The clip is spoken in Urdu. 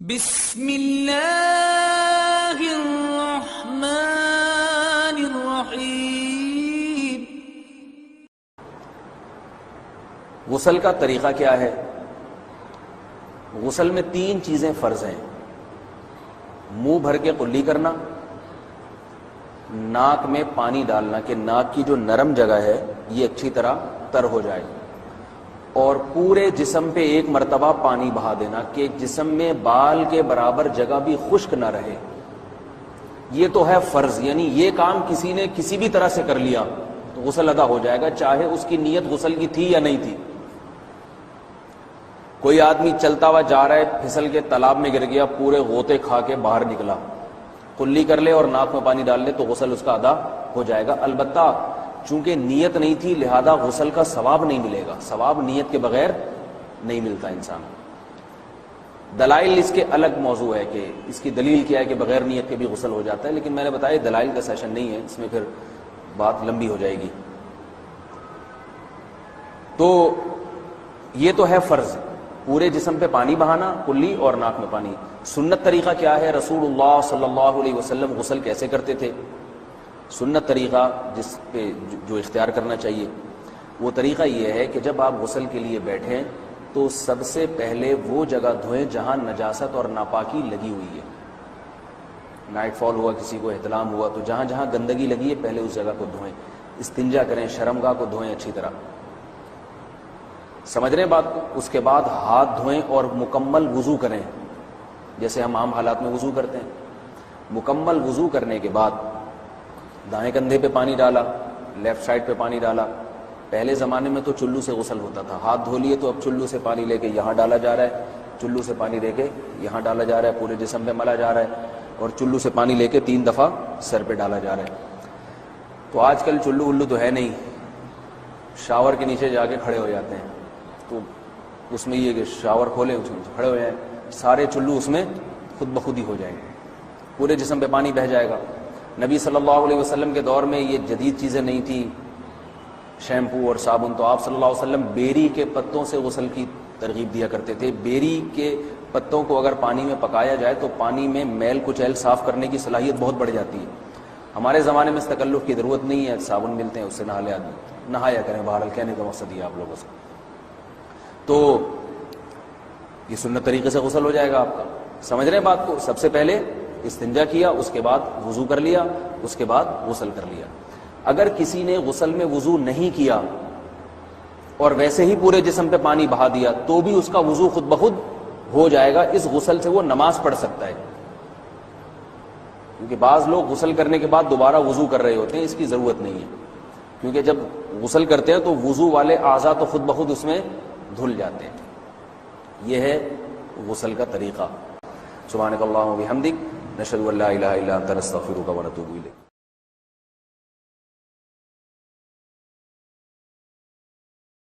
بسم اللہ الرحمن الرحیم۔ غسل کا طریقہ کیا ہے؟ غسل میں 3 چیزیں فرض ہیں: منہ بھر کے قلی کرنا، ناک میں پانی ڈالنا کہ ناک کی جو نرم جگہ ہے یہ اچھی طرح تر ہو جائے، اور پورے جسم پہ ایک مرتبہ پانی بہا دینا کہ جسم میں بال کے برابر جگہ بھی خشک نہ رہے۔ یہ تو ہے فرض، یعنی یہ کام کسی نے کسی بھی طرح سے کر لیا تو غسل ادا ہو جائے گا، چاہے اس کی نیت غسل کی تھی یا نہیں تھی۔ کوئی آدمی چلتا ہوا جا رہا ہے، پھسل کے تالاب میں گر گیا، پورے غوطے کھا کے باہر نکلا، قلی کر لے اور ناک میں پانی ڈال لے تو غسل اس کا ادا ہو جائے گا۔ البتہ چونکہ نیت نہیں تھی لہذا غسل کا ثواب نہیں ملے گا، ثواب نیت کے بغیر نہیں ملتا انسان۔ دلائل اس کے الگ موضوع ہے کہ اس کی دلیل کیا ہے کہ بغیر نیت کے بھی غسل ہو جاتا ہے، لیکن میں نے بتایا دلائل کا سیشن نہیں ہے، اس میں پھر بات لمبی ہو جائے گی۔ تو یہ تو ہے فرض، پورے جسم پہ پانی بہانا، کلی اور ناک میں پانی۔ سنت طریقہ کیا ہے؟ رسول اللہ صلی اللہ علیہ وسلم غسل کیسے کرتے تھے؟ سنت طریقہ جس پہ جو اختیار کرنا چاہیے وہ طریقہ یہ ہے کہ جب آپ غسل کے لیے بیٹھیں تو سب سے پہلے وہ جگہ دھوئیں جہاں نجاست اور ناپاکی لگی ہوئی ہے۔ نائٹ فال ہوا، کسی کو احتلام ہوا، تو جہاں جہاں گندگی لگی ہے پہلے اس جگہ کو دھوئیں، استنجا کریں، شرمگاہ کو دھوئیں اچھی طرح۔ سمجھ رہے ہیں بات کو؟ اس کے بعد ہاتھ دھوئیں اور مکمل وضو کریں جیسے ہم عام حالات میں وضو کرتے ہیں۔ مکمل وضو کرنے کے بعد دائیں کندھے پہ پانی ڈالا، لیفٹ سائڈ پہ پانی ڈالا۔ پہلے زمانے میں تو چلو سے غسل ہوتا تھا، ہاتھ دھو لیے تو اب چلو سے پانی لے کے یہاں ڈالا جا رہا ہے، چلو سے پانی لے کے یہاں ڈالا جا رہا ہے، پورے جسم پہ ملا جا رہا ہے، اور چلو سے پانی لے کے 3 دفعہ سر پہ ڈالا جا رہا ہے۔ تو آج کل چلو ولو تو ہے نہیں، شاور کے نیچے جا کے کھڑے ہو جاتے ہیں، تو اس میں یہ کہ شاور کھولے اس میں کھڑے ہو جائیں، سارے چلو اس میں خود بخود ہی ہو جائیں گے، پورے جسم پہ پانی بہہ جائے گا۔ نبی صلی اللہ علیہ وسلم کے دور میں یہ جدید چیزیں نہیں تھیں، شیمپو اور صابن، تو آپ صلی اللہ علیہ وسلم بیری کے پتوں سے غسل کی ترغیب دیا کرتے تھے۔ بیری کے پتوں کو اگر پانی میں پکایا جائے تو پانی میں میل کچیل صاف کرنے کی صلاحیت بہت بڑھ جاتی ہے۔ ہمارے زمانے میں اس تکلف کی ضرورت نہیں ہے، صابن ملتے ہیں اس سے نہا لے آدمی، نہایا کریں، بہرحال کہنے کا مقصد یہ آپ لوگوں سے۔ تو یہ سنت طریقے سے غسل ہو جائے گا آپ کا۔ سمجھ رہے ہیں بات کو؟ سب سے پہلے استنجا کیا، اس کے بعد وضو کر لیا، اس کے بعد غسل کر لیا۔ اگر کسی نے غسل میں وضو نہیں کیا اور ویسے ہی پورے جسم پہ پانی بہا دیا تو بھی اس کا وضو خود بخود ہو جائے گا، اس غسل سے وہ نماز پڑھ سکتا ہے۔ کیونکہ بعض لوگ غسل کرنے کے بعد دوبارہ وضو کر رہے ہوتے ہیں، اس کی ضرورت نہیں ہے، کیونکہ جب غسل کرتے ہیں تو وضو والے اعضاء تو خود بخود اس میں دھل جاتے ہیں۔ یہ ہے غسل کا طریقہ۔ سبحانک اللہم و بحمدک، نشہد ان لا الہ الا انت، نستغفرک و نتوب الیک۔